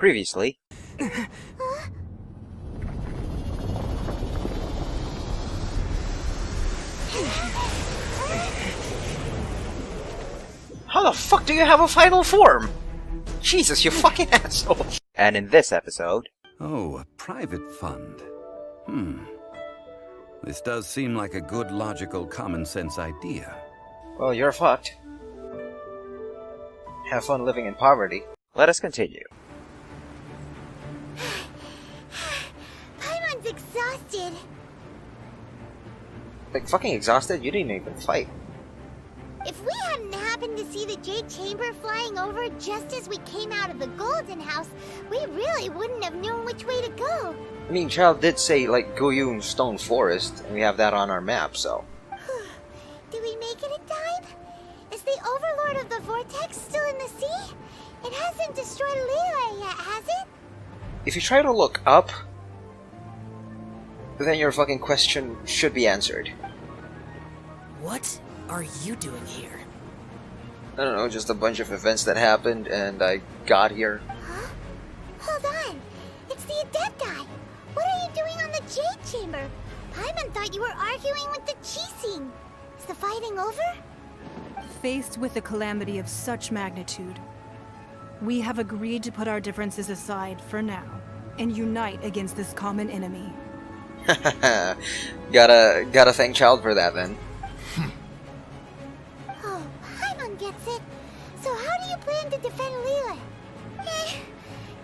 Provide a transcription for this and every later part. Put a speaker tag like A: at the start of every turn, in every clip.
A: Previously. How the fuck do you have a final form? Jesus, you fucking asshole! And in this episode...
B: Oh, a private fund. This does seem like a good, logical, common-sense idea.
A: Well, you're fucked. Have fun living in poverty. Let us continue.
C: Paimon's exhausted.
A: Like, fucking exhausted? You didn't even fight.
C: If we hadn't happened to see the Jade Chamber flying over just as we came out of the Golden House, we really wouldn't have known which way to go.
A: I mean, Child did say, like, Goyun Stone Forest, and we have that on our map, so...
C: Did we make it in time? Is the Overlord of the Vortex still in the sea? It hasn't destroyed Liyue yet, has it?
A: If you try to look up, then your fucking question should be answered.
D: What are you doing here?
A: I don't know, just a bunch of events that happened, and I got here.
C: Huh? Hold on. It's the Adepti. What are you doing on the Jade Chamber? Paimon thought you were arguing with the Qixing. Is the fighting over?
E: Faced with a calamity of such magnitude, we have agreed to put our differences aside for now and unite against this common enemy.
A: gotta thank Child for that, then.
C: Oh, Paimon gets it. So how do you plan to defend Liyue?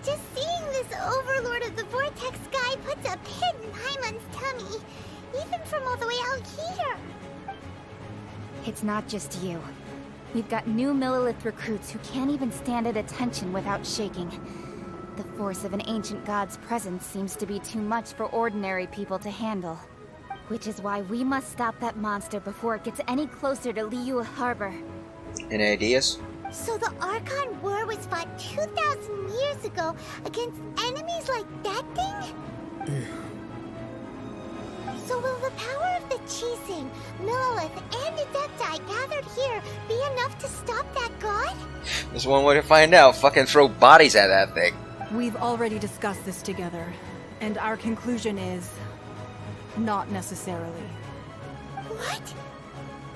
C: Just seeing this Overlord of the Vortex guy puts a pit in Paimon's tummy, even from all the way out here.
F: It's not just you. We've got new Millilith recruits who can't even stand at attention without shaking. The force of an ancient god's presence seems to be too much for ordinary people to handle. Which is why we must stop that monster before it gets any closer to Liyue Harbor.
A: Any ideas?
C: So the Archon War was fought 2,000 years ago against enemies like that thing? So will the power of the Qixing, Millilith, and Adepti gathered here be enough to stop that god?
A: There's one way to find out. Fucking throw bodies at that thing.
E: We've already discussed this together, and our conclusion is... not necessarily.
C: What?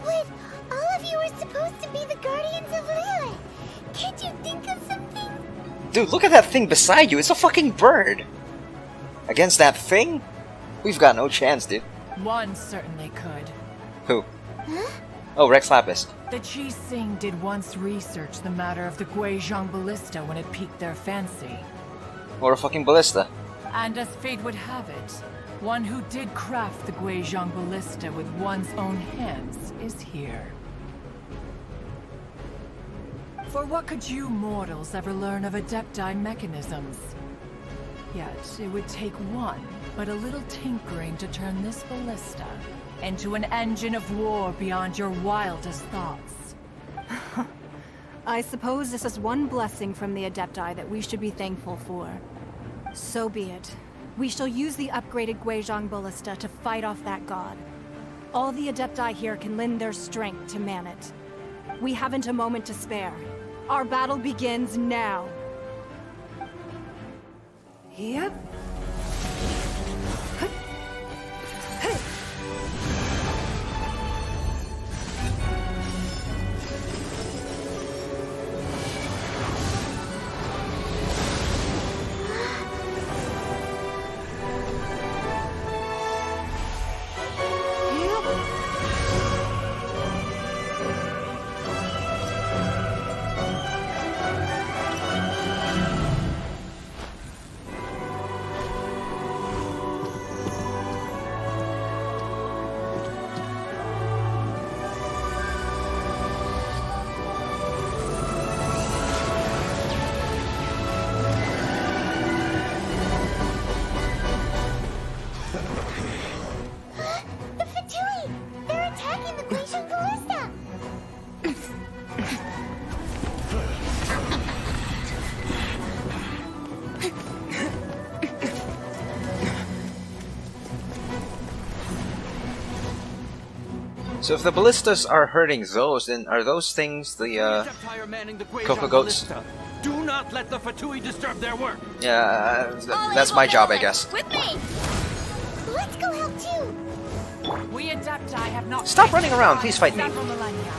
C: Wait, all of you are supposed to be the guardians of Liyue. Can't you think of something?
A: Dude, look at that thing beside you. It's a fucking bird. Against that thing? We've got no chance, dude.
D: One certainly could.
A: Who?
C: Huh?
A: Oh, Rex Lapis.
D: The Qixing did once research the matter of the Guizhong ballista when it piqued their fancy.
A: Or a fucking ballista.
D: And as fate would have it, one who did craft the Guizhong ballista with one's own hands is here. For what could you mortals ever learn of Adepti mechanisms? Yet, it would take one, but a little tinkering to turn this ballista into an engine of war beyond your wildest thoughts.
E: I suppose this is one blessing from the Adepti that we should be thankful for. So be it. We shall use the upgraded Guizhong ballista to fight off that god. All the Adepti here can lend their strength to man it. We haven't a moment to spare. Our battle begins now. Yep.
A: So if the ballistas are hurting those, then are those things the Coco goats?
B: Do not
G: not let the Fatui disturb their work.
A: Yeah, that's my job, I guess.
C: With me! Let's go help too!
D: We Adepti have not.
A: Stop running around, please fight me.
D: Several millennia.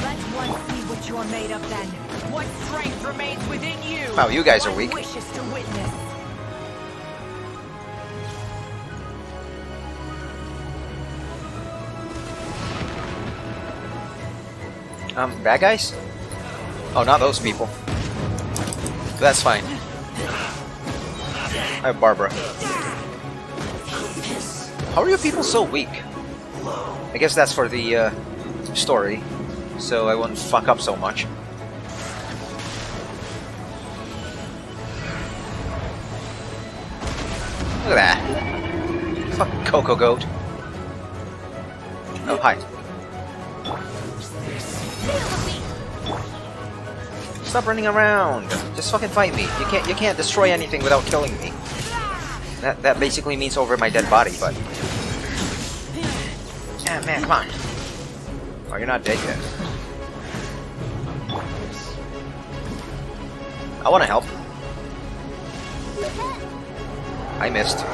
D: Let one see what you're made of then. What strength remains within you?
A: Wow, you guys are
D: One
A: weak.
D: wishes to witness.
A: Bad guys? Oh, not those people. That's fine. Hi, Barbara. How are you people so weak? I guess that's for the story, so I won't fuck up so much. Look at that. Fucking Coco Goat. Oh, hi. Stop running around. Just fucking fight me. You can't destroy anything without killing me. That basically means over my dead body, but yeah, man, come on. Oh, you're not dead yet. I want to help. I missed.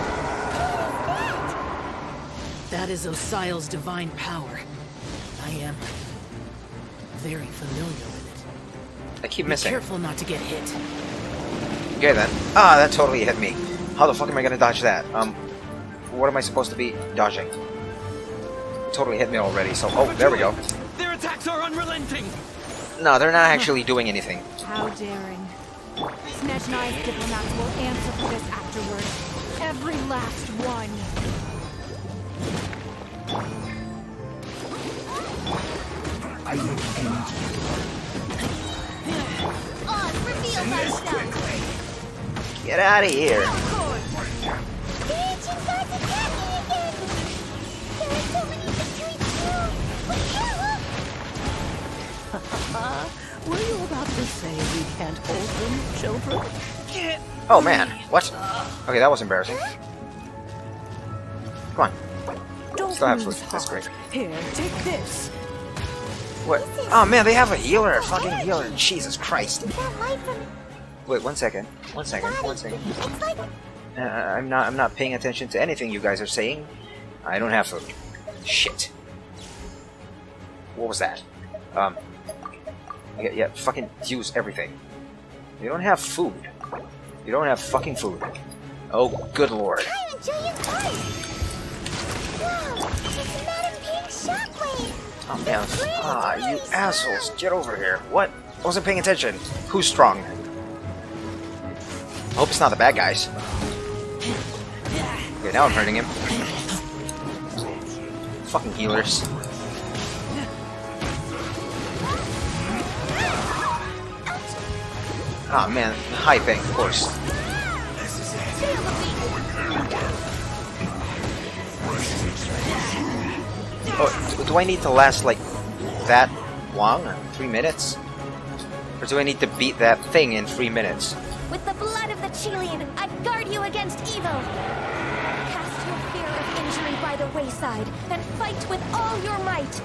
H: That is Osial's divine power. I am very familiar with it.
A: I keep
H: Be
A: missing.
H: careful not to get hit.
A: Okay then. Ah, that totally hit me. How the fuck am I gonna dodge that? What am I supposed to be dodging? It totally hit me already, so... Oh, there we go.
G: Their attacks are unrelenting.
A: No, they're not actually doing anything.
E: How daring. Snezhnai's diplomats will answer for this afterward. Every last one.
C: On, reveal myself!
A: Get out of here.
C: The ancient gods attack me again! There are so many Fatui too! What hell?
H: Were you about to say we can't hold them, children?
A: Oh man, what? Okay, that was embarrassing. Come on.
H: Don't
A: Still have
H: lose
A: food. That's
H: heart.
A: great.
H: Here, take this.
A: What? Oh man, they have a healer, a fucking healer. Jesus Christ.
C: That light from
A: Wait, one second. One second. One second.
C: it's like
A: I'm not paying attention to anything you guys are saying. I don't have food. Shit. What was that? Yeah, fucking use everything. You don't have food. You don't have fucking food. Oh, good lord.
C: I'm enjoying art! Wow, it's Madame Pink's shockwave!
A: Oh man. Ah, you assholes. Get over here. What? I wasn't paying attention. Who's strong? I hope it's not the bad guys. Okay, now I'm hurting him. Fucking healers. Ah man, high bank, of course. Oh, do I need to last like that long? 3 minutes? Or do I need to beat that thing in 3 minutes?
C: With the blood of the Chilean, I guard you against evil! Cast your fear of injury by the wayside, and fight with all your might!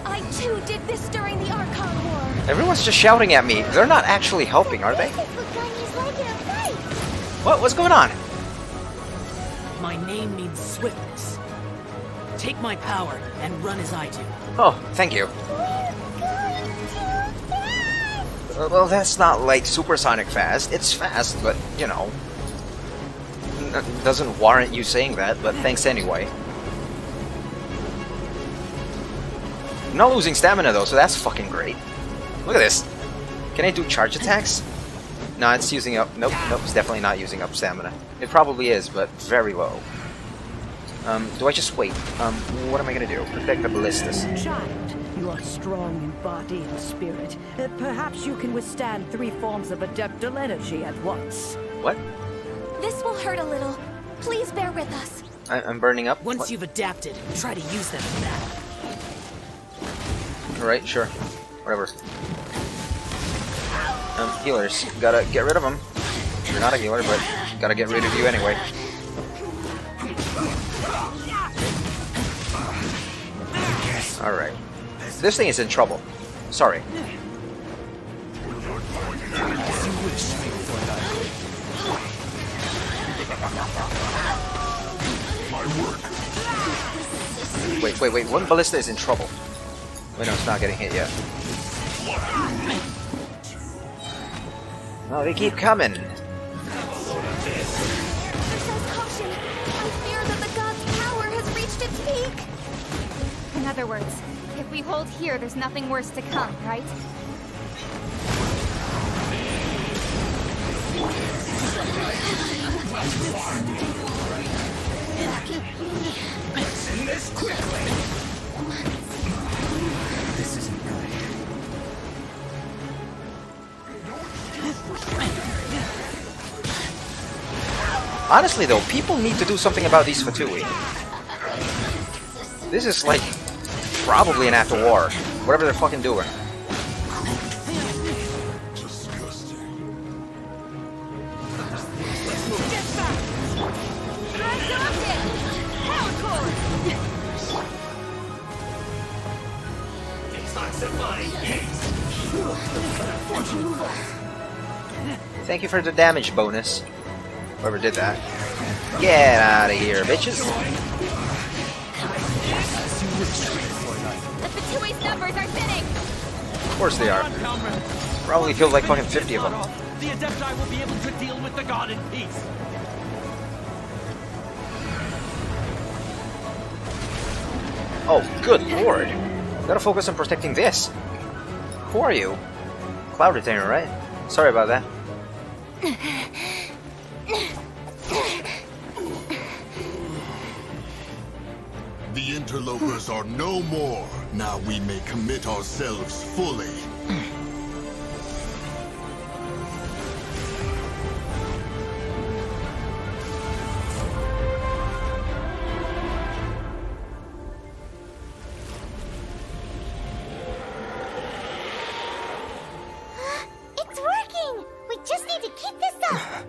C: I too did this during the Archon War!
A: Everyone's just shouting at me. They're not actually helping, are they?
C: This is what Gunyu's like in a fight!
A: What? What's going on?
H: My name means swiftness. Take my power and run as I do.
A: Oh, thank you.
C: We're going too fast!
A: Well, that's not like supersonic fast. It's fast, but, you know. Doesn't warrant you saying that, but thanks anyway. I'm not losing stamina though, so that's fucking great. Look at this. Can I do charge attacks? No, it's using up... Nope, it's definitely not using up stamina. It probably is, but very low. Do I just wait? What am I gonna do? Protect the ballistas.
I: Child, you are strong in body and spirit. Perhaps you can withstand 3 forms of adeptal energy at once.
A: What?
C: This will hurt a little. Please bear with us.
A: I'm burning up?
H: Once
A: What?
H: you've adapted, try to use them in battle.
A: Alright, sure. Whatever. Healers. Gotta get rid of them. You're not a healer, but gotta get rid of you anyway. Alright. This thing is in trouble. Sorry. Wait. One ballista is in trouble. Wait, no, it's not getting hit yet. No, they keep coming.
C: Exercise caution. I fear that the god's power has reached its peak.
F: In other words, if we hold here, there's nothing worse to come, right?
G: This quickly.
H: This isn't good.
A: Honestly, though, people need to do something about these Fatui. This is like probably an act of war. Whatever they're fucking doing. Thank you for the damage bonus. Whoever did that. Get out of here, bitches.
C: The Fatui's numbers are thinning.
A: Of course they are. Probably feels like fucking 50 of them.
G: The Adepti will be able to deal with the god in peace.
A: Oh, good lord. Gotta focus on protecting this. Who are you? Cloud Retainer, right? Sorry about that.
J: The interlopers are no more. Now we may commit ourselves fully.
C: It's working! We just need to keep this up!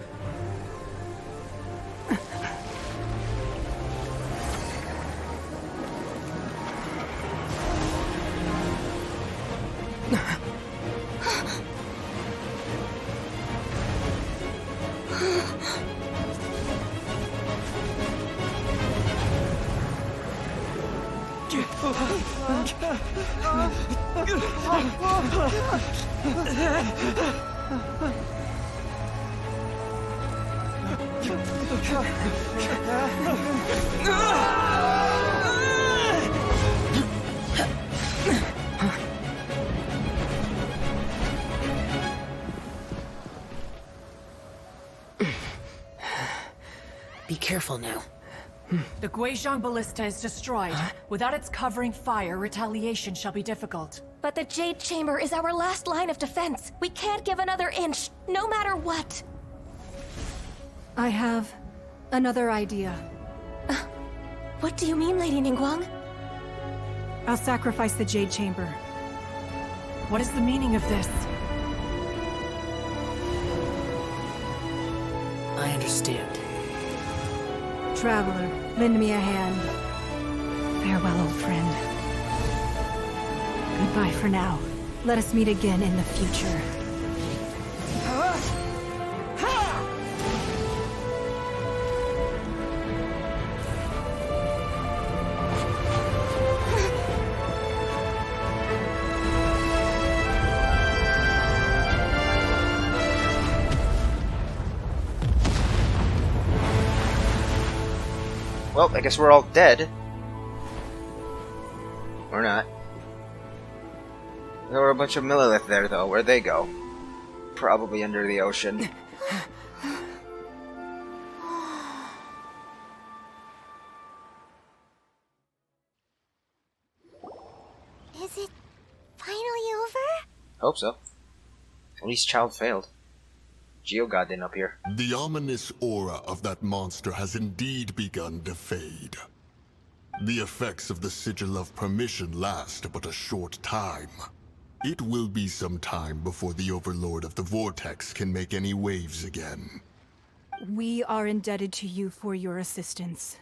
H: Be careful now.
D: The Guizhong Ballista is destroyed. Without its covering fire, retaliation shall be difficult.
C: But the Jade Chamber is our last line of defense. We can't give another inch, no matter what.
E: I have another idea.
C: What do you mean, Lady Ningguang?
E: I'll sacrifice the Jade Chamber.
D: What is the meaning of this?
H: I understand.
E: Traveler, lend me a hand. Farewell, old friend. Goodbye for now. Let us meet again in the future.
A: Well, I guess we're all dead. Or not. There were a bunch of Millilith there, though. Where'd they go? Probably under the ocean.
C: Is it finally over?
A: Hope so. At least Child failed. Geogod didn't appear.
J: The ominous aura of that monster has indeed begun to fade. The effects of the Sigil of Permission last but a short time. It will be some time before the Overlord of the Vortex can make any waves again.
E: We are indebted to you for your assistance.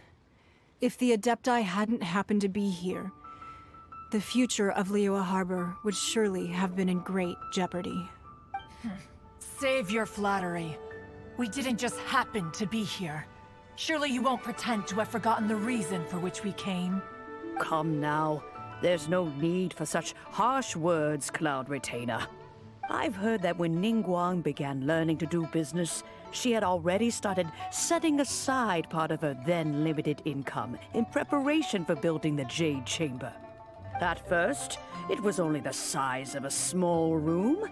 E: If the Adepti hadn't happened to be here, the future of Liyue Harbor would surely have been in great jeopardy.
D: Save your flattery. We didn't just happen to be here. Surely you won't pretend to have forgotten the reason for which we came.
I: come now. There's no need for such harsh words, Cloud Retainer. I've heard that when Ningguang began learning to do business, she had already started setting aside part of her then limited income in preparation for building the Jade Chamber. At first, it was only the size of a small room,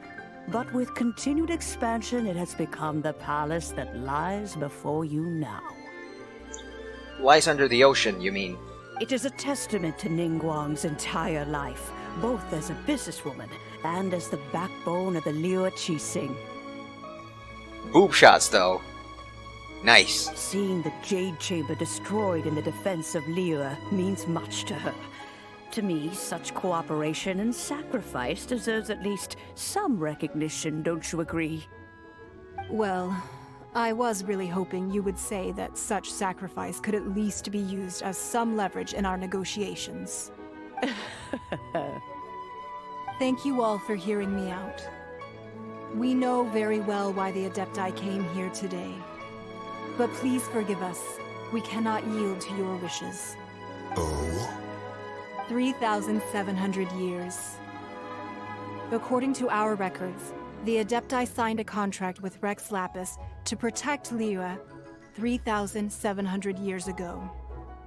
I: but with continued expansion, it has become the palace that lies before you now.
A: Lies under the ocean, you mean?
I: It is a testament to Ningguang's entire life, both as a businesswoman and as the backbone of the Liu Qixing.
A: Boob shots, though. Nice.
I: Seeing the Jade Chamber destroyed in the defense of Liyue means much to her. To me, such cooperation and sacrifice deserves at least some recognition, don't you agree?
E: Well, I was really hoping you would say that such sacrifice could at least be used as some leverage in our negotiations. Thank you all for hearing me out. We know very well why the Adepti came here today. But please forgive us. We cannot yield to your wishes.
J: Oh?
E: 3,700 years. According to our records, the Adepti signed a contract with Rex Lapis to protect Liyue 3,700 years ago.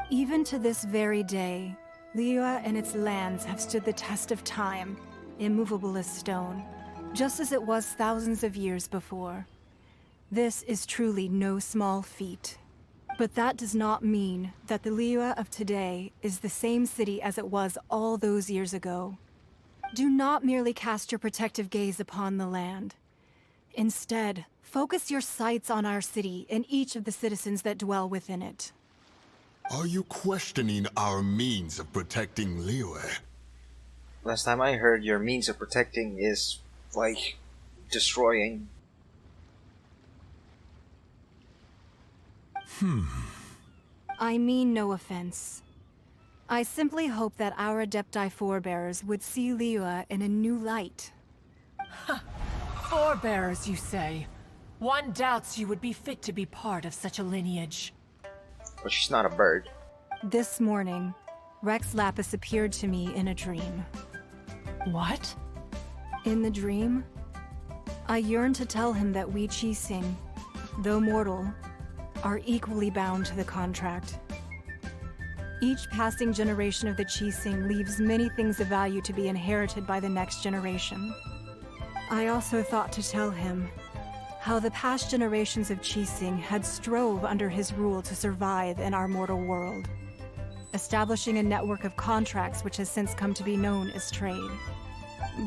E: Even to this very day, Liyue and its lands have stood the test of time, immovable as stone, just as it was thousands of years before. This is truly no small feat. But that does not mean that the Liyue of today is the same city as it was all those years ago. Do not merely cast your protective gaze upon the land. Instead, focus your sights on our city and each of the citizens that dwell within it.
J: Are you questioning our means of protecting Liyue?
A: Last time I heard, your means of protecting is, like, destroying.
E: I mean no offense. I simply hope that our Adepti forebears would see Liyue in a new light.
D: Forebearers, you say? One doubts you would be fit to be part of such a lineage.
A: But she's not a bird.
E: This morning, Rex Lapis appeared to me in a dream.
D: What?
E: In the dream, I yearned to tell him that we Qixing, though mortal, are equally bound to the contract. Each passing generation of the Qixing leaves many things of value to be inherited by the next generation. I also thought to tell him how the past generations of Qixing had strove under his rule to survive in our mortal world, establishing a network of contracts which has since come to be known as trade.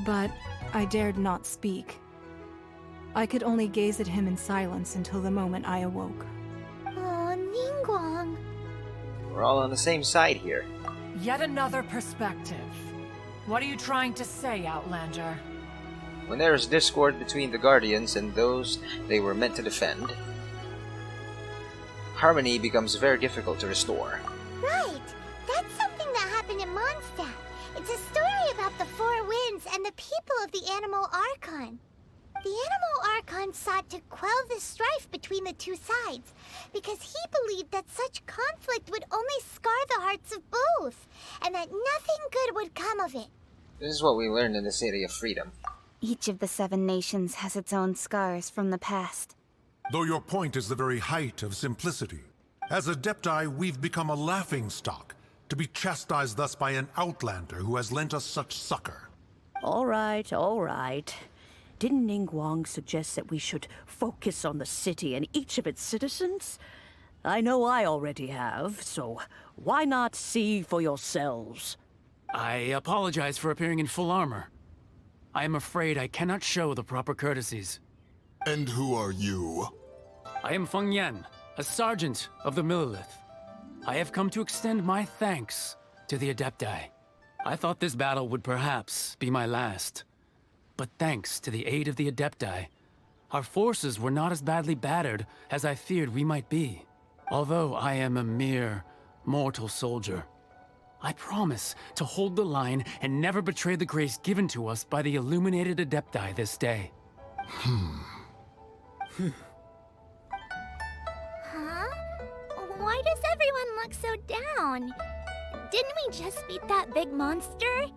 E: But I dared not speak. I could only gaze at him in silence until the moment I awoke.
C: Oh, Ningguang.
A: We're all on the same side here.
D: Yet another perspective. What are you trying to say, Outlander?
A: When there is discord between the Guardians and those they were meant to defend, harmony becomes very difficult to restore.
C: Right. That's something that happened in Mondstadt. It's a story about the Four Winds and the people of the Animal Archon. The Animal Archon sought to quell the strife between the two sides, because he believed that such conflict would only scar the hearts of both, and that nothing good would come of it.
A: This is what we learned in the City of Freedom.
F: Each of the 7 nations has its own scars from the past.
K: Though your point is the very height of simplicity. As Adepti, we've become a laughingstock, to be chastised thus by an outlander who has lent us such succor.
I: All right, all right. Didn't Ningguang suggest that we should focus on the city and each of its citizens? I know I already have, so why not see for yourselves?
G: I apologize for appearing in full armor. I am afraid I cannot show the proper courtesies.
J: And who are you?
G: I am Feng Yan, a sergeant of the Millilith. I have come to extend my thanks to the Adepti. I thought this battle would perhaps be my last. But thanks to the aid of the Adepti, our forces were not as badly battered as I feared we might be. Although I am a mere mortal soldier, I promise to hold the line and never betray the grace given to us by the illuminated Adepti this day.
C: Huh? Why does everyone look so down? Didn't we just beat that big monster?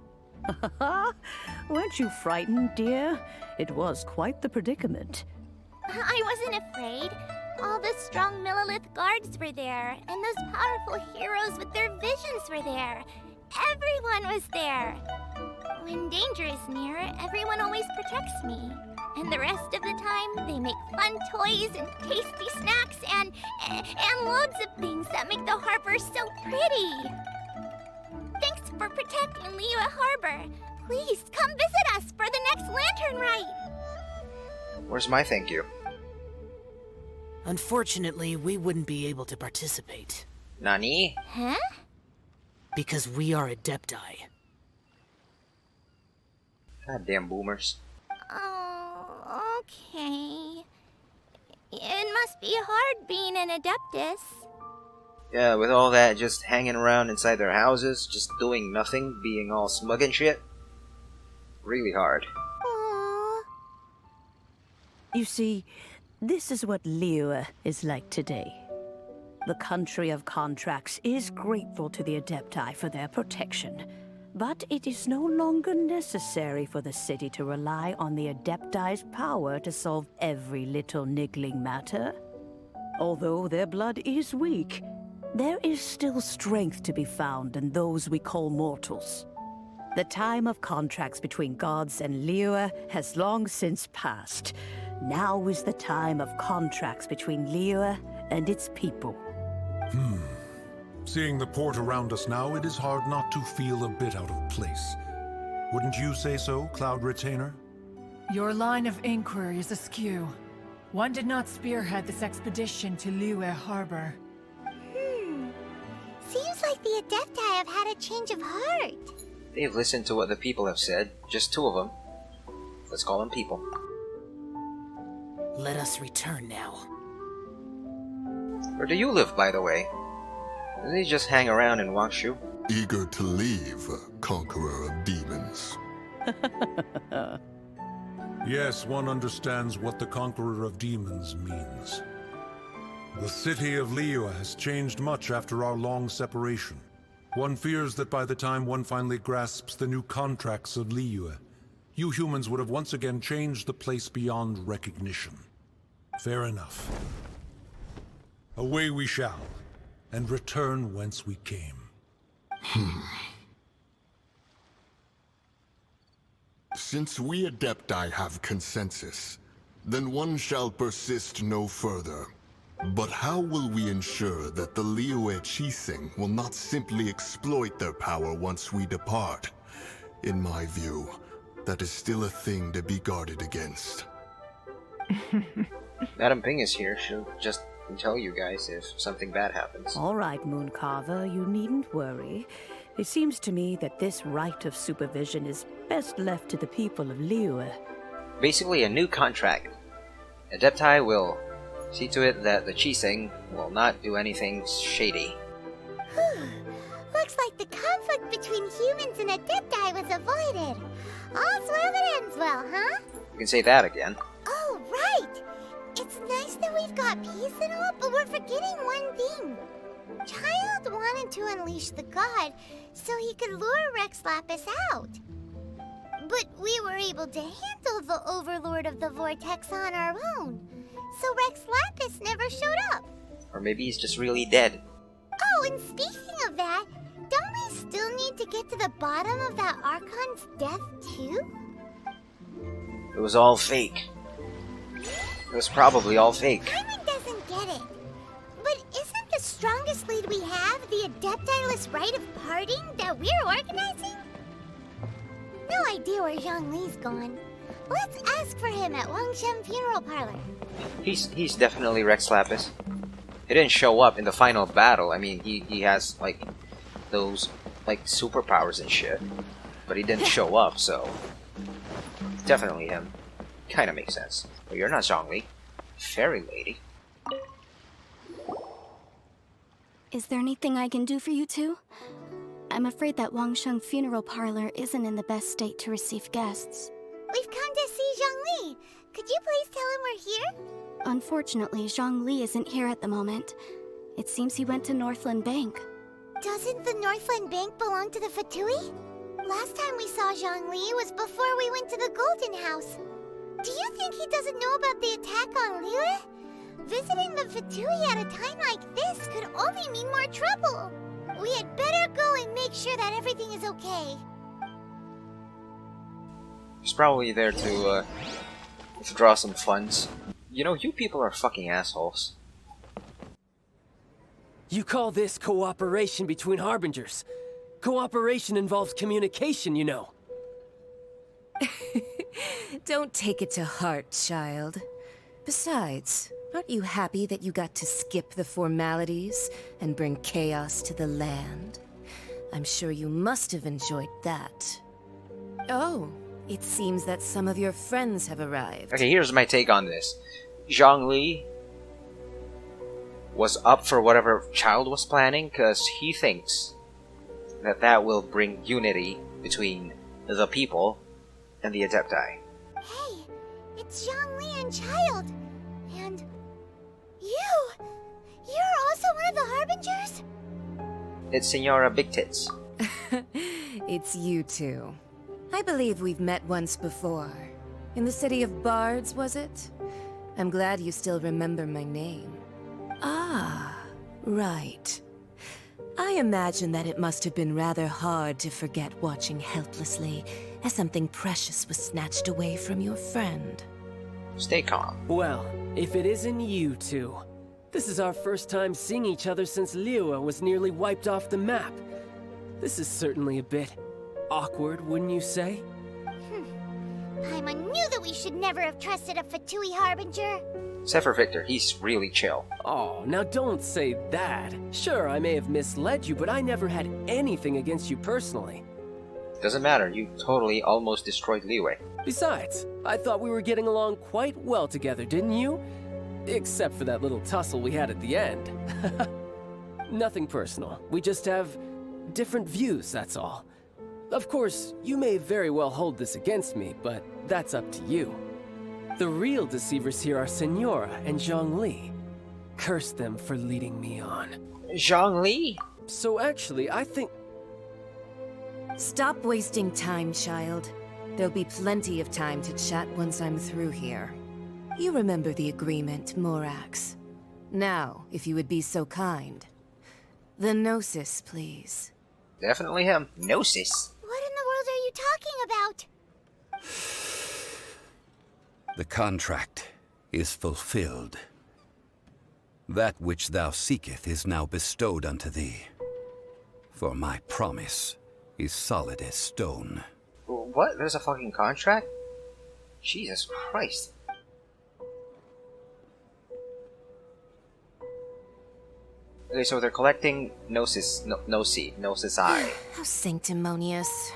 I: Weren't you frightened, dear? It was quite the predicament.
C: I wasn't afraid. All the strong Millelith guards were there, and those powerful heroes with their visions were there. Everyone was there. When danger is near, everyone always protects me. And the rest of the time, they make fun toys and tasty snacks and loads of things that make the harbor so pretty. Thanks for protecting Liyue Harbor. Please come visit us for the next lantern rite.
A: Where's my thank you?
H: Unfortunately, we wouldn't be able to participate.
A: Nani?
C: Huh?
H: Because we are Adepti.
A: Goddamn boomers.
C: Oh, okay. It must be hard being an Adeptus.
A: Yeah, with all that just hanging around inside their houses, just doing nothing, being all smug and shit. Really hard.
C: Aww.
I: You see, this is what Liyue is like today. The country of contracts is grateful to the Adepti for their protection, but it is no longer necessary for the city to rely on the Adepti's power to solve every little niggling matter. Although their blood is weak, there is still strength to be found in those we call mortals. The time of contracts between gods and Liyue has long since passed. Now is the time of contracts between Liyue and its people.
K: Seeing the port around us now, it is hard not to feel a bit out of place. Wouldn't you say so, Cloud Retainer?
D: Your line of inquiry is askew. One did not spearhead this expedition to Liyue Harbor.
C: Seems like the Adepti have had a change of heart.
A: They've listened to what the people have said. Just two of them. Let's call them people.
H: Let us return now.
A: Where do you live, by the way? Do they just hang around in Wangshu?
J: Eager to leave, conqueror of demons.
K: Yes, one understands what the Conqueror of Demons means. The city of Liyue has changed much after our long separation. One fears that by the time one finally grasps the new contracts of Liyue, you humans would have once again changed the place beyond recognition. Fair enough. Away we shall, and return whence we came.
J: Since we Adepti have consensus, then one shall persist no further. But how will we ensure that the Liyue Chising will not simply exploit their power once we depart? In my view, that is still a thing to be guarded against.
A: Madam Ping is here. She'll just tell you guys if something bad happens.
I: All right, Mooncarver, you needn't worry. It seems to me that this right of supervision is best left to the people of Liyue.
A: Basically, a new contract. Adepti will see to it that the Chising will not do anything shady.
C: Looks like the conflict between humans and Adepti was avoided. All's well that ends well, huh?
A: You can say that again.
C: Oh, right! It's nice that we've got peace and all, but we're forgetting one thing. Child wanted to unleash the god so he could lure Rex Lapis out. But we were able to handle the Overlord of the Vortex on our own. So Rex Lapis never showed up.
A: Or maybe he's just really dead.
C: Oh, and speaking of that, don't we still need to get to the bottom of that Archon's death too?
A: It was all fake. It was probably all fake.
C: Paimon doesn't get it. But isn't the strongest lead we have the Adeptiless rite of parting that we're organizing? No idea where Zhongli's gone. Let's ask for him at Wangshen Funeral Parlor.
A: He's definitely Rex Lapis. He didn't show up in the final battle. I mean, he has, like, those, like, superpowers and shit. But he didn't show up, so... Definitely him. Kinda makes sense. But you're not Zhongli. Fairy lady.
F: Is there anything I can do for you two? I'm afraid that Wangsheng Funeral Parlor isn't in the best state to receive guests.
C: We've come to see Zhongli. Could you please tell him we're here?
F: Unfortunately, Zhongli isn't here at the moment. It seems he went to Northland Bank.
C: Doesn't the Northland Bank belong to the Fatui? Last time we saw Zhongli was before we went to the Golden House. Do you think he doesn't know about the attack on Liyue? Visiting the Fatui at a time like this could only mean more trouble. We had better go and make sure that everything is okay.
A: He's probably there to draw some funds. You know, you people are fucking assholes.
L: You call this cooperation between Harbingers? Cooperation involves communication, you know.
M: Don't take it to heart, child. Besides, aren't you happy that you got to skip the formalities and bring chaos to the land? I'm sure you must have enjoyed that. Oh, it seems that some of your friends have arrived.
A: Okay, here's my take on this. Zhongli was up for whatever Child was planning because he thinks that that will bring unity between the people and the Adepti.
C: Hey, it's Zhongli and Child. And you! You're also one of the Harbingers?
A: It's Senora Big Tits.
M: It's you two. I believe we've met once before. In the city of Bards, was it? I'm glad you still remember my name. Ah, right. I imagine that it must have been rather hard to forget watching helplessly as something precious was snatched away from your friend.
A: Stay calm.
L: Well, if it isn't you two. This is our first time seeing each other since Liyue was nearly wiped off the map. This is certainly a bit awkward, wouldn't you say?
C: Paimon knew that we should never have trusted a Fatui Harbinger.
A: Except for Victor, he's really chill.
L: Oh, now don't say that. Sure, I may have misled you, but I never had anything against you personally.
A: Doesn't matter, you totally almost destroyed Liyue.
L: Besides, I thought we were getting along quite well together, didn't you? Except for that little tussle we had at the end. Nothing personal. We just have different views, that's all. Of course, you may very well hold this against me, but that's up to you. The real deceivers here are Senora and Zhongli. Curse them for leading me on.
A: Zhongli?
L: So actually, I think...
M: Stop wasting time, child. There'll be plenty of time to chat once I'm through here. You remember the agreement, Morax. Now, if you would be so kind. The Gnosis, please.
A: Definitely him. Gnosis.
C: What in the world are you talking about?
B: The contract is fulfilled. That which thou seeketh is now bestowed unto thee. For my promise is solid as stone.
A: What? There's a fucking contract? Jesus Christ. Okay, so they're collecting Gnosis, Gnosis Eye.
M: How sanctimonious.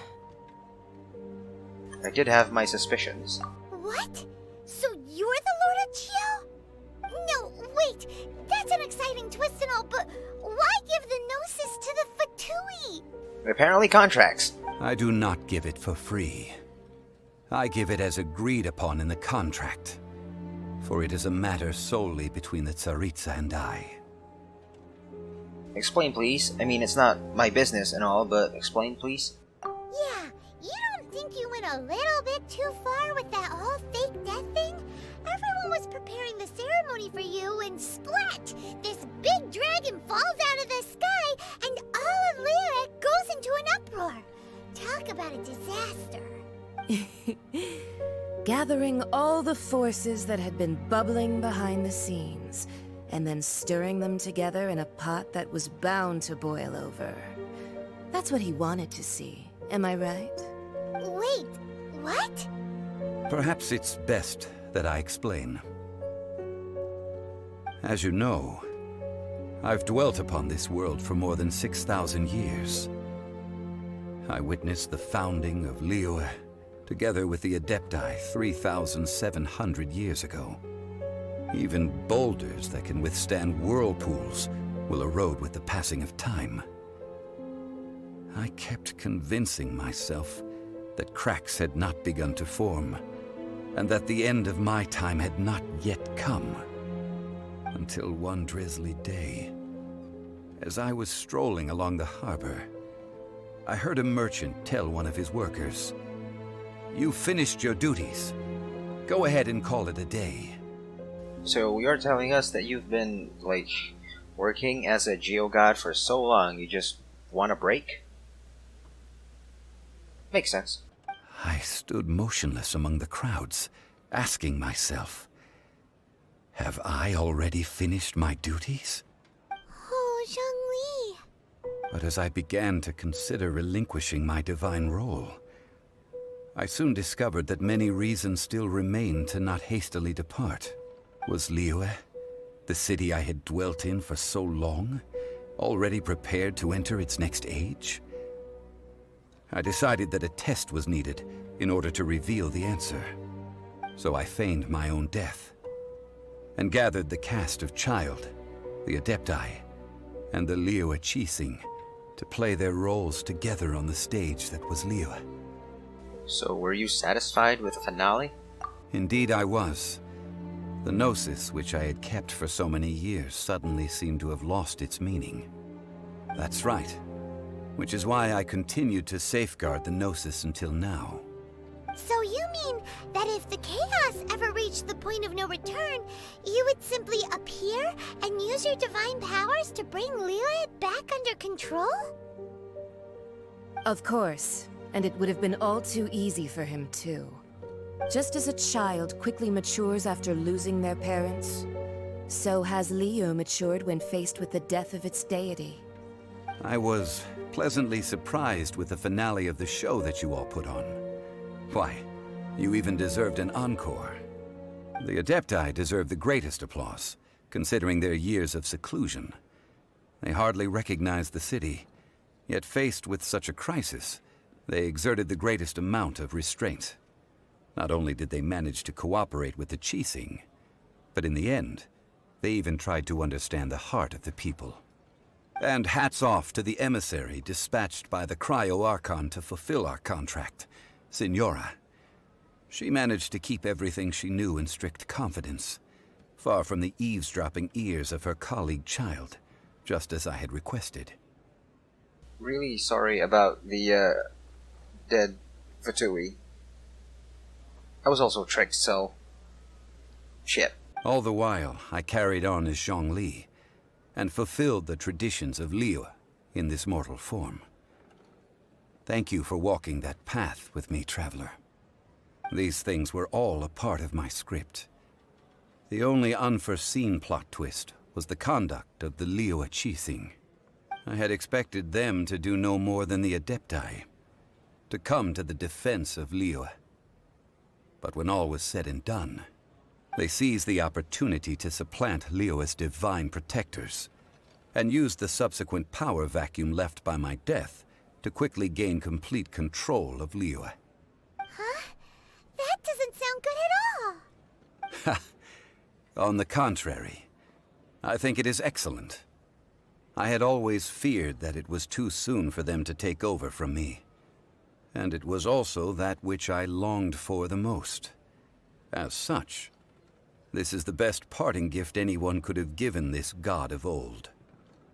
A: I did have my suspicions.
C: What? So you're the Lord of Chio? No, wait. That's an exciting twist and all, but why give the Gnosis to the Fatui?
A: Apparently contracts.
B: I do not give it for free. I give it as agreed upon in the contract. For it is a matter solely between the Tsaritsa and I.
A: Explain, please. I mean, it's not my business and all, but explain, please.
C: Yeah, you don't think you went a little bit too far with that whole fake death thing? Everyone was preparing the ceremony for you, and splat! This big dragon falls out of the sky, and all of Liyue goes into an uproar. Talk about a disaster.
M: Gathering all the forces that had been bubbling behind the scenes, and then stirring them together in a pot that was bound to boil over. That's what he wanted to see, am I right?
C: Wait, what?
B: Perhaps it's best that I explain. As you know, I've dwelt upon this world for more than 6,000 years. I witnessed the founding of Liyue, together with the Adepti 3,700 years ago. Even boulders that can withstand whirlpools will erode with the passing of time. I kept convincing myself that cracks had not begun to form, and that the end of my time had not yet come. Until one drizzly day, As I was strolling along the harbor, I heard a merchant tell one of his workers, "You finished your duties. Go ahead and call it a day."
A: So you're telling us that you've been, like, working as a geogod for so long, you just want a break? Makes sense.
B: I stood motionless among the crowds, asking myself, have I already finished my duties?
C: Oh, Zhongli.
B: But as I began to consider relinquishing my divine role, I soon discovered that many reasons still remained to not hastily depart. Was Liyue, the city I had dwelt in for so long, already prepared to enter its next age? I decided that a test was needed in order to reveal the answer. So I feigned my own death, and gathered the cast of Child, the Adepti, and the Liyue Qixing to play their roles together on the stage that was Liyue.
A: So were you satisfied with the finale?
B: Indeed I was. The Gnosis, which I had kept for so many years, suddenly seemed to have lost its meaning. That's right. Which is why I continued to safeguard the Gnosis until now.
C: So you mean that if the chaos ever reached the point of no return, you would simply appear and use your divine powers to bring Liyue back under control?
M: Of course, and it would have been all too easy for him too. Just as a child quickly matures after losing their parents, so has Liyue matured when faced with the death of its deity.
B: I was pleasantly surprised with the finale of the show that you all put on. Why, you even deserved an encore. The Adepti deserve the greatest applause, considering their years of seclusion. They hardly recognized the city, yet faced with such a crisis, they exerted the greatest amount of restraint. Not only did they manage to cooperate with the Qixing, but in the end, they even tried to understand the heart of the people. And hats off to the emissary dispatched by the Cryo-Archon to fulfill our contract, Signora. She managed to keep everything she knew in strict confidence, far from the eavesdropping ears of her colleague Child, just as I had requested.
A: Really sorry about the dead Fatui. I was also tricked, so... shit.
B: All the while, I carried on as Zhongli, and fulfilled the traditions of Liyue in this mortal form. Thank you for walking that path with me, Traveler. These things were all a part of my script. The only unforeseen plot twist was the conduct of the Liyue Qixing. I had expected them to do no more than the Adepti, to come to the defense of Liyue. But when all was said and done, they seized the opportunity to supplant Liyue's divine protectors, and used the subsequent power vacuum left by my death to quickly gain complete control of Liyue.
C: Huh? That doesn't sound good at all!
B: On the contrary, I think it is excellent. I had always feared that it was too soon for them to take over from me. And it was also that which I longed for the most. As such, this is the best parting gift anyone could have given this god of old.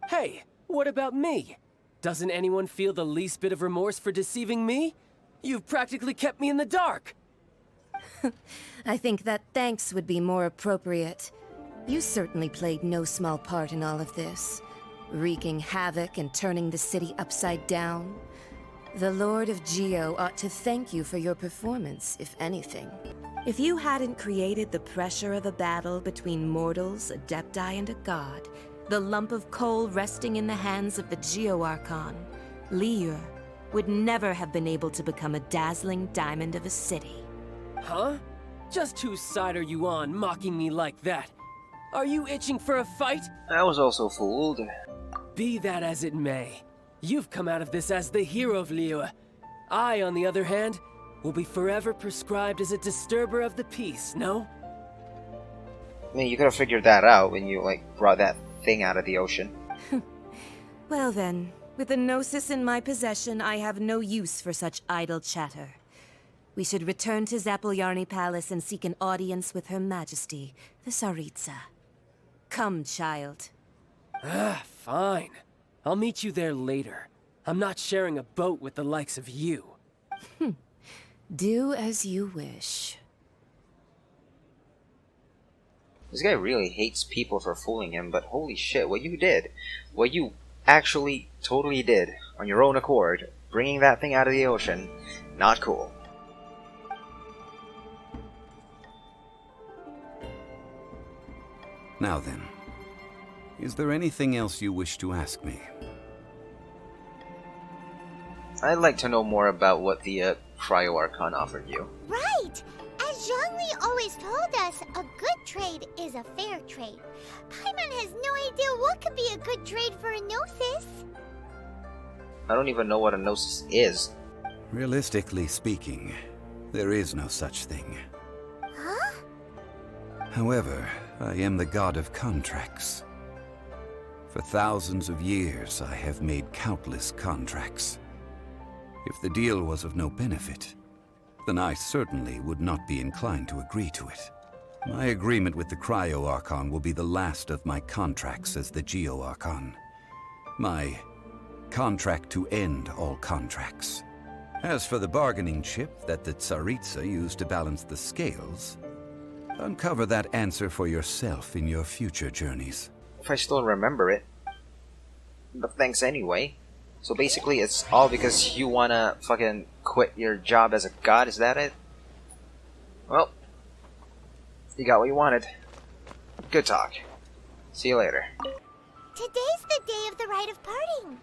L: Hey, what about me? Doesn't anyone feel the least bit of remorse for deceiving me? You've practically kept me in the dark!
M: I think that thanks would be more appropriate. You certainly played no small part in all of this, wreaking havoc and turning the city upside down. The Lord of Geo ought to thank you for your performance, if anything. If you hadn't created the pressure of a battle between mortals, Adepti, and a god, the lump of coal resting in the hands of the Geo-Archon, Liyue would never have been able to become a dazzling diamond of a city.
L: Huh? Just whose side are you on, mocking me like that? Are you itching for a fight?
A: I was also fooled.
L: Be that as it may, you've come out of this as the hero of Liyue. I, on the other hand, will be forever prescribed as a disturber of the peace, no?
A: I mean, you could have figured that out when you, like, brought that thing out of the ocean.
M: Well then, with the Gnosis in my possession, I have no use for such idle chatter. We should return to Zapoljarny Palace and seek an audience with Her Majesty, the Tsaritsa. Come, child.
L: Fine. I'll meet you there later. I'm not sharing a boat with the likes of you.
M: Do as you wish.
A: This guy really hates people for fooling him, but holy shit, what you did. What you actually totally did on your own accord, bringing that thing out of the ocean, not cool.
B: Now then, is there anything else you wish to ask me?
A: I'd like to know more about what the Cryo Archon offered you.
C: Right! As Zhongli always told us, a good trade is a fair trade. Paimon has no idea what could be a good trade for a Gnosis.
A: I don't even know what a Gnosis is.
B: Realistically speaking, there is no such thing.
C: Huh?
B: However, I am the god of contracts. For thousands of years, I have made countless contracts. If the deal was of no benefit, then I certainly would not be inclined to agree to it. My agreement with the Cryo Archon will be the last of my contracts as the Geo Archon. My contract to end all contracts. As for the bargaining chip that the Tsaritsa used to balance the scales, uncover that answer for yourself in your future journeys.
A: If I still remember it. But thanks anyway. So basically it's all because you wanna fucking quit your job as a god, is that it? Well, you got what you wanted. Good talk. See you later.
C: Today's the day of the rite of parting.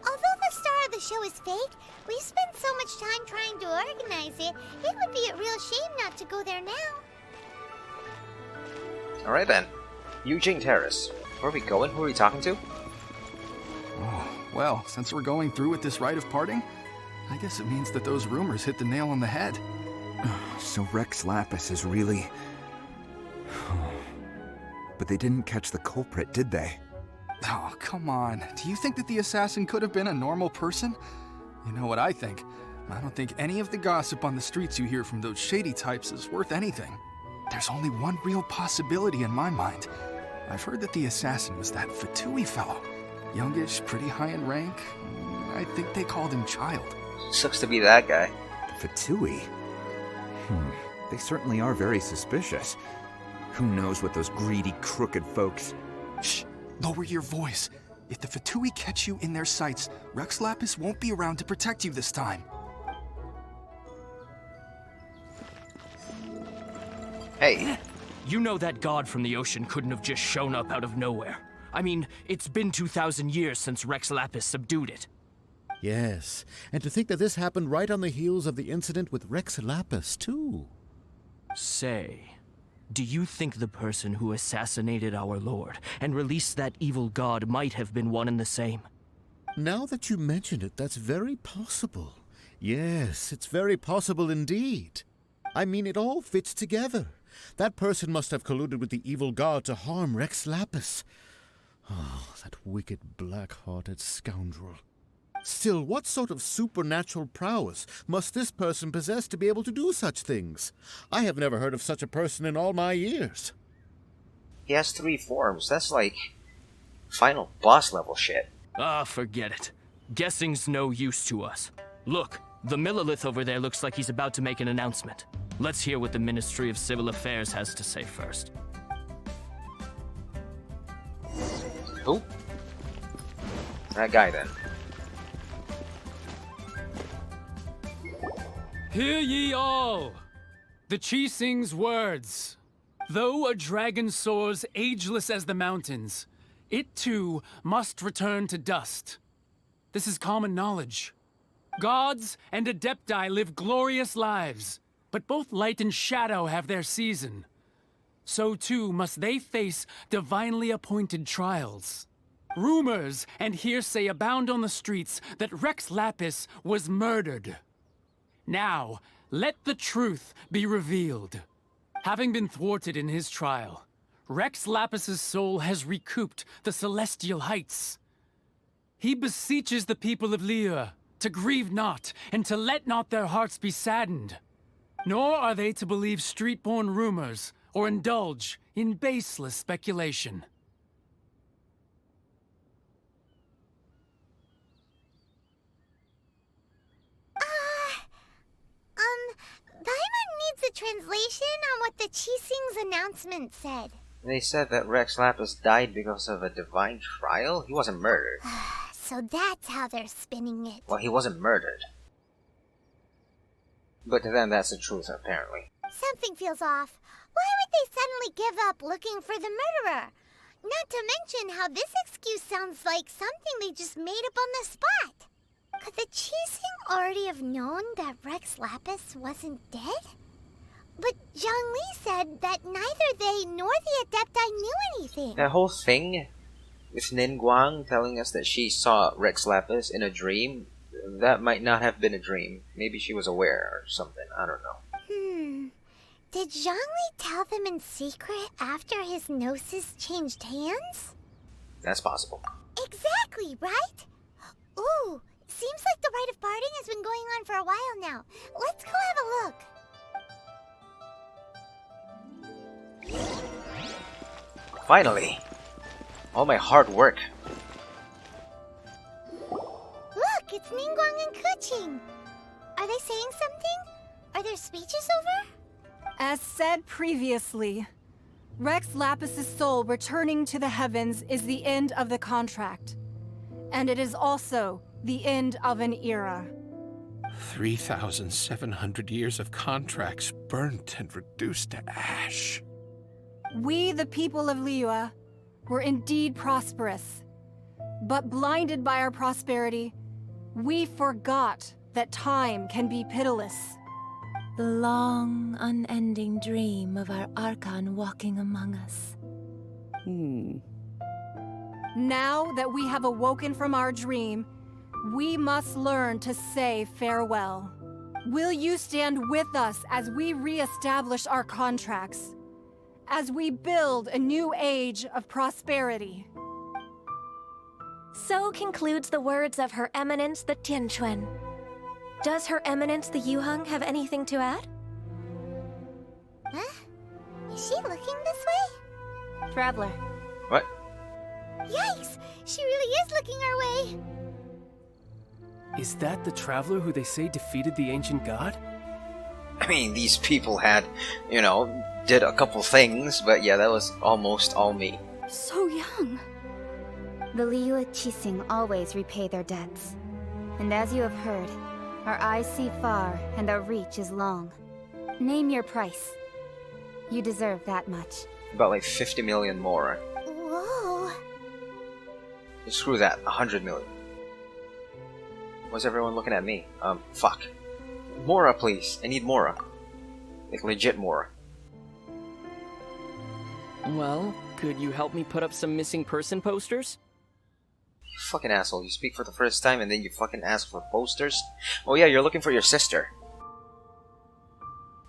C: Although the star of the show is fake, we spent so much time trying to organize it, it would be a real shame not to go there now.
A: Alright then. Eugene Terrace. Where are we going? Who are we talking to?
N: Oh, well, since we're going through with this rite of parting, I guess it means that those rumors hit the nail on the head.
O: So Rex Lapis is really... But they didn't catch the culprit, did they?
N: Oh, come on. Do you think that the assassin could have been a normal person? You know what I think? I don't think any of the gossip on the streets you hear from those shady types is worth anything. There's only one real possibility in my mind. I've heard that the assassin was that Fatui fellow. Youngish, pretty high in rank. I think they called him Child.
A: Sucks to be that guy.
O: Fatui? They certainly are very suspicious. Who knows what those greedy, crooked folks...
N: Shh! Lower your voice. If the Fatui catch you in their sights, Rex Lapis won't be around to protect you this time.
A: Hey.
P: You know that god from the ocean couldn't have just shown up out of nowhere. I mean, it's been 2,000 years since Rex Lapis subdued it.
Q: Yes, and to think that this happened right on the heels of the incident with Rex Lapis, too.
P: Say, do you think the person who assassinated our lord and released that evil god might have been one and the same?
Q: Now that you mention it, that's very possible. Yes, it's very possible indeed. I mean, it all fits together. That person must have colluded with the evil god to harm Rex Lapis. Oh, that wicked, black-hearted scoundrel. Still, what sort of supernatural prowess must this person possess to be able to do such things? I have never heard of such a person in all my years.
A: He has 3 forms. That's like final boss level shit.
P: Ah, forget it. Guessing's no use to us. Look, the Millilith over there looks like he's about to make an announcement. Let's hear what the Ministry of Civil Affairs has to say first.
A: Who? That guy then.
G: Hear ye all! The Chi sings words. Though a dragon soars ageless as the mountains, it too must return to dust. This is common knowledge. Gods and Adepti live glorious lives, but both light and shadow have their season. So too must they face divinely appointed trials. Rumors and hearsay abound on the streets that Rex Lapis was murdered. Now, let the truth be revealed. Having been thwarted in his trial, Rex Lapis's soul has recouped the celestial heights. He beseeches the people of Liyue to grieve not and to let not their hearts be saddened. Nor are they to believe street-born rumors or indulge in baseless speculation.
C: translation on what the Qixing's announcement said.
A: They said that Rex Lapis died because of a divine trial? He wasn't murdered.
C: So that's how they're spinning it.
A: Well, he wasn't murdered. But then that's the truth, apparently.
C: Something feels off. Why would they suddenly give up looking for the murderer? Not to mention how this excuse sounds like something they just made up on the spot. Could the Qixing already have known that Rex Lapis wasn't dead? But Zhongli said that neither they nor the Adepti knew anything.
A: That whole thing with Ningguang telling us that she saw Rex Lapis in a dream, that might not have been a dream. Maybe she was aware or something. I don't know.
C: Did Zhongli tell them in secret after his gnosis changed hands?
A: That's possible.
C: Exactly, right? Ooh, seems like the rite of parting has been going on for a while now. Let's go have a look.
A: Finally! All my hard work.
C: Look, it's Ningguang and Keqing. Are they saying something? Are their speeches over?
E: As said previously, Rex Lapis's soul returning to the heavens is the end of the contract. And it is also the end of an era.
R: 3,700 years of contracts burnt and reduced to ash.
E: We, the people of Liyue, were indeed prosperous. But blinded by our prosperity, we forgot that time can be pitiless.
S: The long, unending dream of our Archon walking among us.
E: Now that we have awoken from our dream, we must learn to say farewell. Will you stand with us as we re-establish our contracts? As we build a new age of prosperity?
S: So concludes the words of Her Eminence the Tianquan. Does Her Eminence the Yuheng have anything to add?
C: Huh? Is she looking this way?
S: Traveler.
A: What?
C: Yikes! She really is looking our way!
L: Is that the traveler who they say defeated the ancient god?
A: I mean, these people had, did a couple things, but yeah, that was almost all me.
F: So young. The Liyue Qixing always repay their debts. And as you have heard, our eyes see far and our reach is long. Name your price. You deserve that much.
A: About like 50 million more.
C: Whoa.
A: Screw that, 100 million. Why's everyone looking at me? Fuck. Mora, please. I need Mora. Like, legit Mora.
L: Well, could you help me put up some missing person posters?
A: You fucking asshole. You speak for the first time and then you fucking ask for posters? Oh yeah, you're looking for your sister.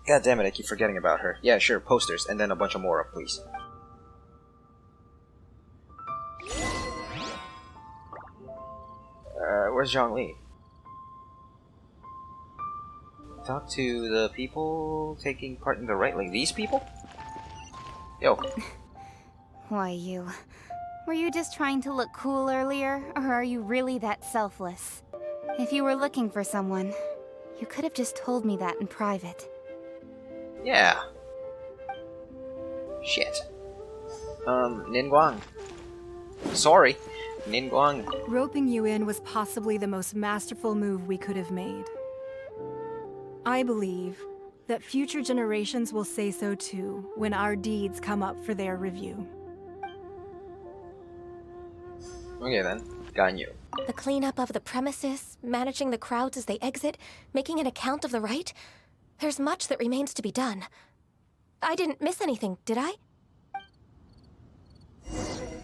A: God damn it, I keep forgetting about her. Yeah, sure, posters, and then a bunch of Mora, please. Where's Zhongli? Talk to the people taking part in the rite, like these people? Yo.
F: Why you? Were you just trying to look cool earlier, or are you really that selfless? If you were looking for someone, you could have just told me that in private.
A: Yeah. Shit. Ningguang. Sorry. Ningguang.
E: Roping you in was possibly the most masterful move we could have made. I believe that future generations will say so too when our deeds come up for their review.
A: Okay then, got you.
S: The cleanup of the premises, managing the crowds as they exit, making an account of the rite. There's much that remains to be done. I didn't miss anything, did I?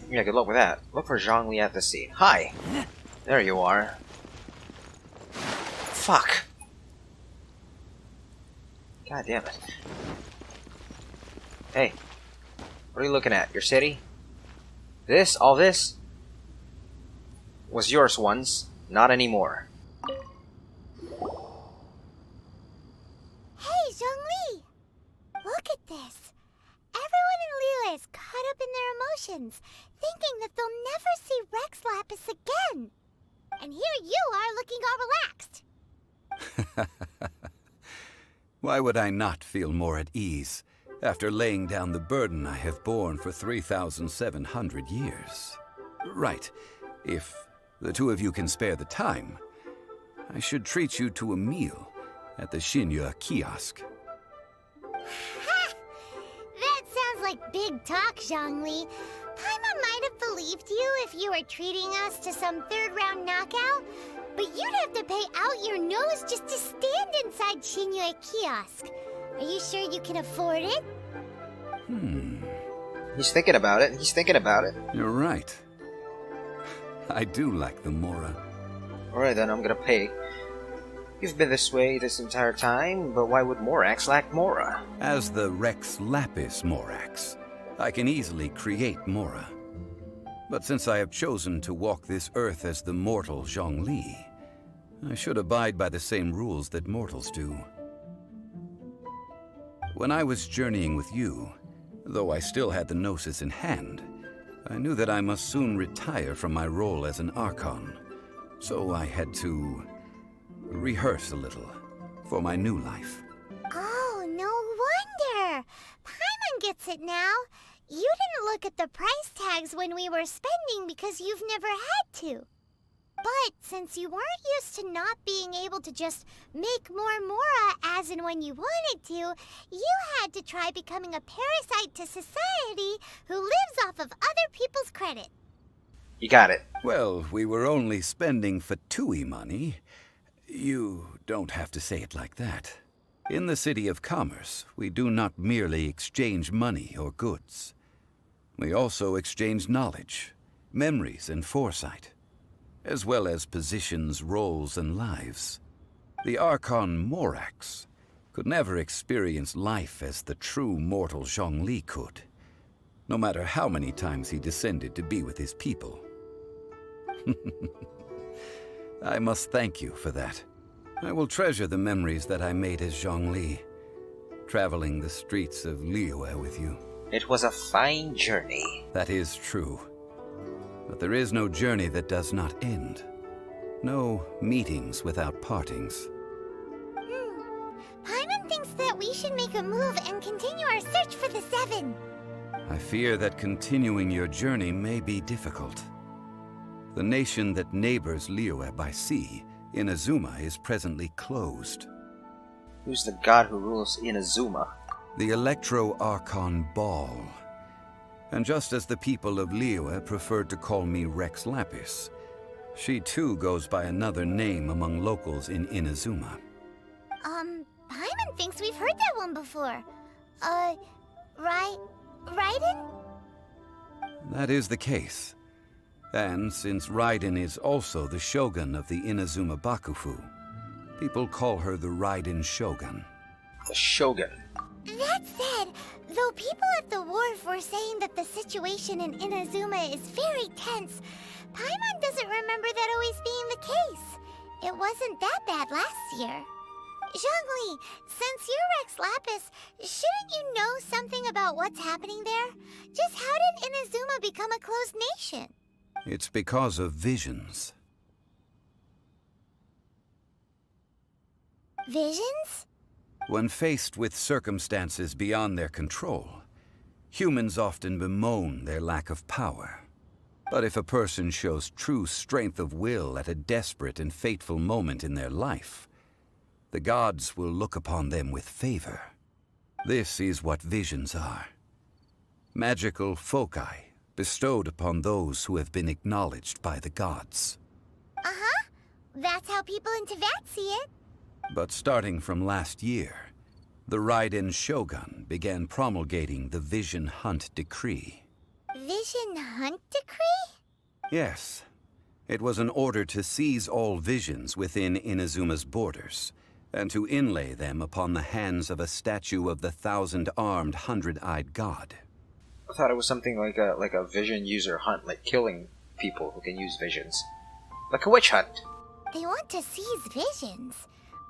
A: Yeah, good luck with that. Look for Zhongli at the scene. Hi! There you are. Fuck! God damn it. Hey. What are you looking at? Your city? This? All this? Was yours once. Not anymore.
C: Hey, Zhongli! Look at this. Everyone in Liyue is caught up in their emotions, thinking that they'll never see Rex Lapis again. And here you are looking all relaxed.
B: Why would I not feel more at ease after laying down the burden I have borne for 3,700 years? Right. If the two of you can spare the time, I should treat you to a meal at the Shinya kiosk.
C: Ha! That sounds like big talk, Zhongli. Paimon might have believed you if you were treating us to some third-round knockout, but you'd have to pay out your nose just to stand inside Shinya kiosk. Are you sure you can afford it?
A: He's thinking about it. He's thinking about it.
B: You're right. I do like the Mora.
A: Alright then, I'm gonna pay. You've been this way this entire time, but why would Morax lack Mora?
B: As the Rex Lapis Morax, I can easily create Mora. But since I have chosen to walk this earth as the mortal Zhongli, I should abide by the same rules that mortals do. When I was journeying with you, though I still had the Gnosis in hand, I knew that I must soon retire from my role as an Archon, so I had to rehearse a little for my new life.
C: Oh, no wonder! Paimon gets it now. You didn't look at the price tags when we were spending because you've never had to. But since you weren't used to not being able to just make more Mora as and when you wanted to, you had to try becoming a parasite to society who lives off of other people's credit.
A: You got it.
B: Well, we were only spending Fatui money. You don't have to say it like that. In the City of Commerce, we do not merely exchange money or goods. We also exchange knowledge, memories, and foresight, as well as positions, roles, and lives. The Archon Morax could never experience life as the true mortal Zhongli could, no matter how many times he descended to be with his people. I must thank you for that. I will treasure the memories that I made as Zhongli, traveling the streets of Liyue with you.
A: It was a fine journey.
B: That is true. But there is no journey that does not end. No meetings without partings.
C: Paimon thinks that we should make a move and continue our search for the Seven.
B: I fear that continuing your journey may be difficult. The nation that neighbors Liyue by sea, Inazuma, is presently closed.
A: Who's the god who rules Inazuma?
B: The Electro-Archon Ball. And just as the people of Liyue preferred to call me Rex Lapis, she too goes by another name among locals in Inazuma.
C: Paimon thinks we've heard that one before. Raiden?
B: That is the case. And since Raiden is also the Shogun of the Inazuma Bakufu, people call her the Raiden Shogun.
A: The Shogun.
C: That said, though people at the wharf were saying that the situation in Inazuma is very tense, Paimon doesn't remember that always being the case. It wasn't that bad last year. Zhongli, since you're Rex Lapis, shouldn't you know something about what's happening there? Just how did Inazuma become a closed nation?
B: It's because of visions.
C: Visions?
B: When faced with circumstances beyond their control, humans often bemoan their lack of power. But if a person shows true strength of will at a desperate and fateful moment in their life, the gods will look upon them with favor. This is what visions are. Magical foci bestowed upon those who have been acknowledged by the gods.
C: Uh-huh. That's how people in Teyvat see it.
B: But starting from last year, the Raiden Shogun began promulgating the Vision Hunt Decree.
C: Vision Hunt Decree?
B: Yes. It was an order to seize all visions within Inazuma's borders, and to inlay them upon the hands of a statue of the 1,000-armed, 100-eyed god.
A: I thought it was something like a vision user hunt, like killing people who can use visions. Like a witch hunt.
C: They want to seize visions.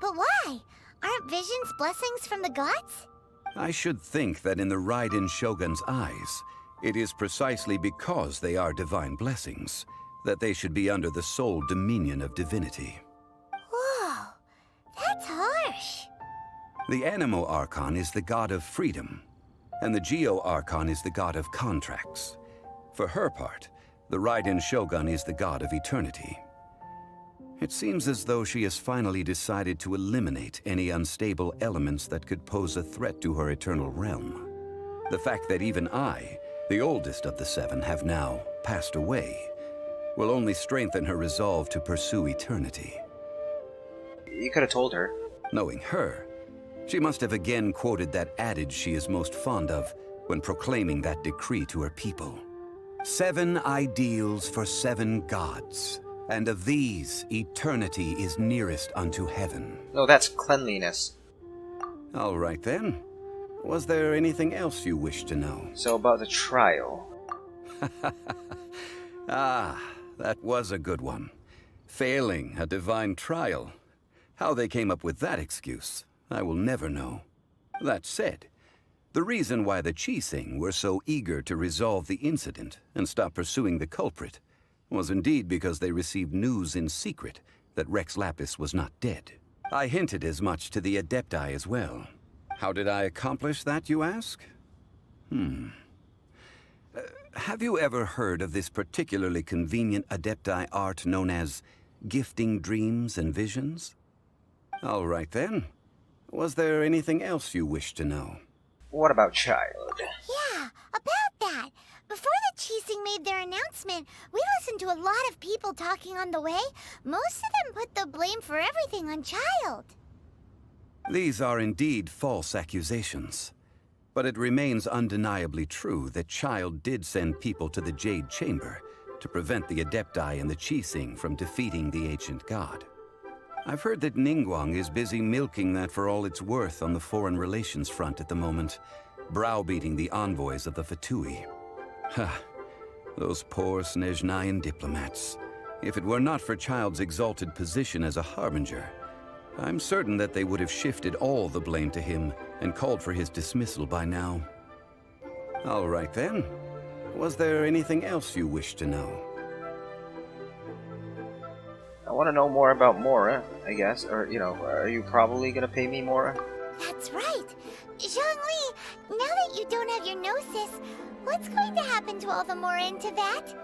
C: But why? Aren't visions blessings from the gods?
B: I should think that in the Raiden Shogun's eyes, it is precisely because they are divine blessings that they should be under the sole dominion of divinity.
C: Whoa, that's harsh.
B: The Animo Archon is the god of freedom, and the Geo Archon is the god of contracts. For her part, the Raiden Shogun is the god of eternity. It seems as though she has finally decided to eliminate any unstable elements that could pose a threat to her eternal realm. The fact that even I, the oldest of the seven, have now passed away will only strengthen her resolve to pursue eternity.
A: You could have told her.
B: Knowing her, she must have again quoted that adage she is most fond of when proclaiming that decree to her people. 7 ideals for 7 gods, and of these, eternity is nearest unto heaven.
A: No, that's cleanliness.
B: All right then. Was there anything else you wish to know?
A: So about the trial.
B: Ah, that was a good one. Failing a divine trial. How they came up with that excuse, I will never know. That said, the reason why the Qixing were so eager to resolve the incident and stop pursuing the culprit was indeed because they received news in secret that Rex Lapis was not dead. I hinted as much to the Adepti as well. How did I accomplish that, you ask? Have you ever heard of this particularly convenient Adepti art known as gifting dreams and visions? All right then. Was there anything else you wish to know?
A: What about Child?
C: Yeah, about that. Before the Qixing made their announcement, we listened to a lot of people talking on the way. Most of them put the blame for everything on Child.
B: These are indeed false accusations. But it remains undeniably true that Child did send people to the Jade Chamber to prevent the Adepti and the Qixing from defeating the ancient god. I've heard that Ningguang is busy milking that for all it's worth on the foreign relations front at the moment, browbeating the envoys of the Fatui. Ha! Those poor Snezhnayan diplomats. If it were not for Child's exalted position as a harbinger, I'm certain that they would have shifted all the blame to him and called for his dismissal by now. All right then. Was there anything else you wish to know?
A: I want to know more about Mora, I guess. Or, you know, are you probably going to pay me, Mora?
C: That's right. Zhongli, now that you don't have your gnosis, what's going to happen to all the Mora in Teyvat?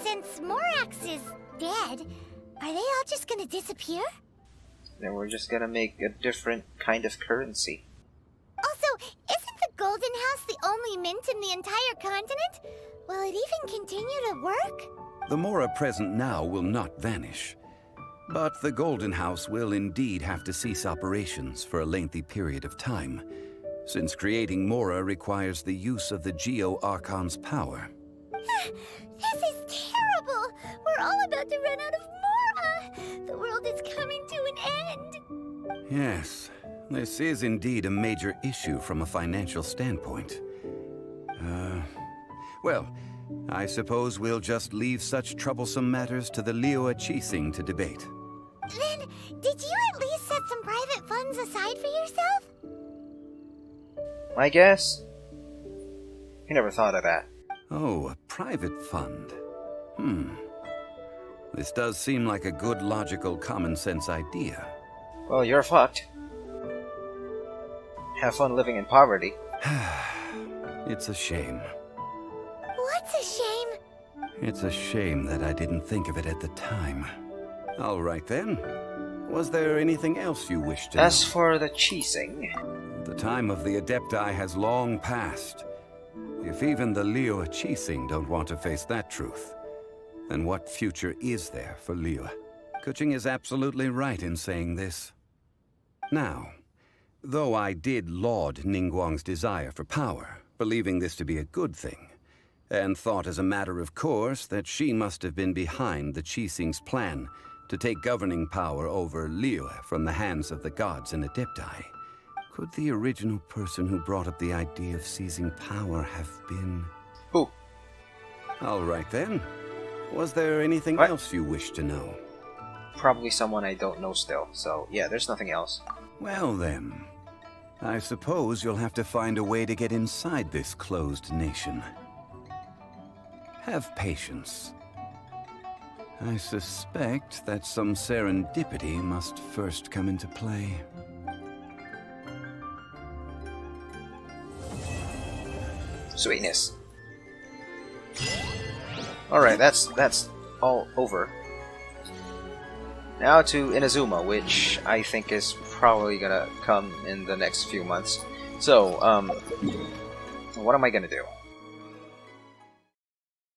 C: Since Morax is dead, are they all just going to disappear?
A: Then we're just going to make a different kind of currency.
C: Also, isn't the Golden House the only mint in the entire continent? Will it even continue to work?
B: The Mora present now will not vanish. But the Golden House will indeed have to cease operations for a lengthy period of time, since creating Mora requires the use of the Geo Archon's power.
C: This is terrible! We're all about to run out of Mora! The world is coming to an end!
B: Yes, this is indeed a major issue from a financial standpoint. Well, I suppose we'll just leave such troublesome matters to the Liyue Qixing to debate.
C: Then, did you at least set some private funds aside for yourself?
A: I guess. I never thought of that.
B: Oh, a private fund. This does seem like a good, logical, common-sense idea.
A: Well, you're fucked. Have fun living in poverty.
B: It's a shame.
C: What's a shame?
B: It's a shame that I didn't think of it at the time. All right then. Was there anything else you wished to know?
A: As for the Qixing,
B: the time of the Adepti has long passed. If even the Liyue Qixing don't want to face that truth, then what future is there for Liyue? Kuching is absolutely right in saying this. Now, though I did laud Ningguang's desire for power, believing this to be a good thing, and thought as a matter of course that she must have been behind the Qixing's plan to take governing power over Liyue from the hands of the gods and Adepti, could the original person who brought up the idea of seizing power have been...
A: Who?
B: All right then. Was there anything else you wish to know?
A: Probably someone I don't know still, so yeah, there's nothing else.
B: Well then, I suppose you'll have to find a way to get inside this closed nation. Have patience. I suspect that some serendipity must first come into play.
A: Sweetness. Alright, that's all over. Now to Inazuma, which I think is probably gonna come in the next few months. So, what am I gonna do?